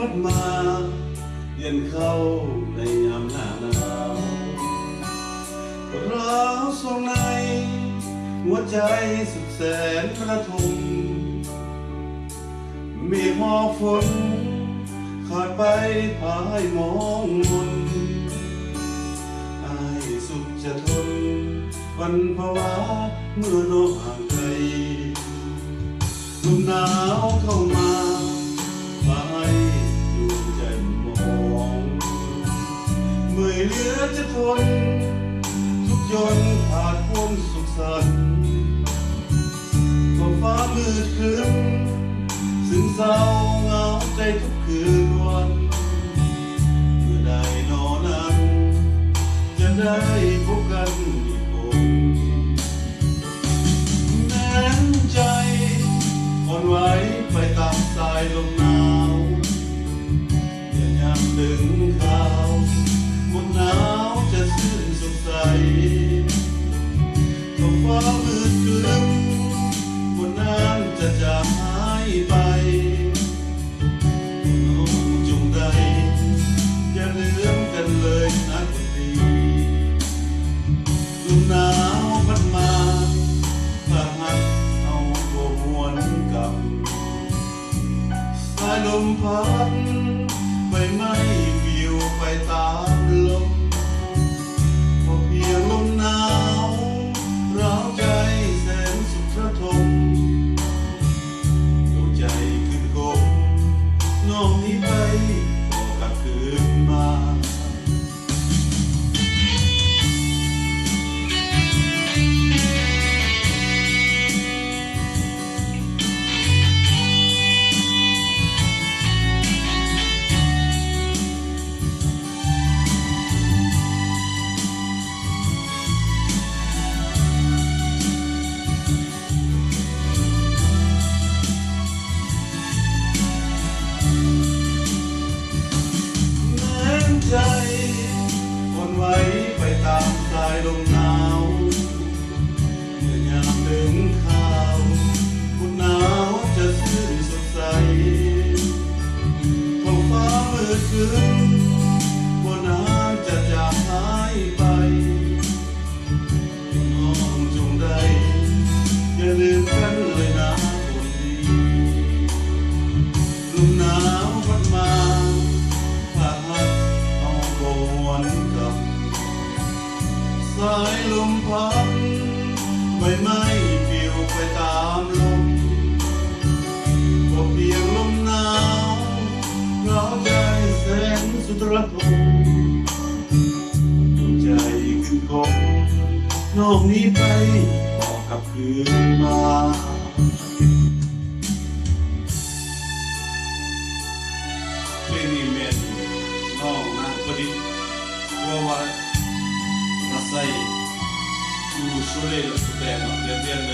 พัดมาเย็นเข้าในยามหน้าหนาวร้าวสวงในหัวใจสุดแสนระทมมีหมอกฝนขาดไปพายมองมนอายสุดจะทนวันภาวะเมื่อน้องห่างไกลลมหนาวเข้ามาให้ดวงใจมองเมื่อยเหลือจะทนทุกยนขาดความสุขสันต์ท้องฟ้ามืดครึ้มซึมเศร้าเหงาใจทุกคืนวันเมื่อได้นอนนั้นจะได้พบกันอีกคนแม้ใจอ่อนไหวไปตามสายลมหนาวอย่ายามถึงข่าวหมดหนาวจะซื่นสดใสท้องฟ้ามืดครึ้มฝนนั้นจะจางหายไปน้องจงได้อย่าลืมกันเลยนะคนดีลมหนาวพัดมาถ้าหักเอาตัวหวนกลับสายลมพัดใบไม้ปลิวไปตามลมพอเพียงลมหนาวร้าวใจแสนสุขระทมดวงใจขึ้นคงน้องนี้ไปก็กลับคืนมาใจอ่อนไหวไปตามสายลมหนาวเมื่อยามถึงข่าวฝุ่นหนาวจะซื่นสดใสท้องฟ้ามืดครึ้มบนน้ำจะจางหายไปน้องจงได้อย่าลืมกันเลยนะคนดีลมหนาวพัดมาถ้าหักวนกับสายลมพัดใบไม้ปลิวไปตามลมก็เพียงลมหนาวเหงาใจแสนสุดระทมดวงใจขึ้นคงน้องนี้ไปบอกกลับคืนมาเพลงนี้แม่นน้องนะพอดีเพราะว่ามาใส่อยู่ช่วยเหลือตัวเองเรียนเลย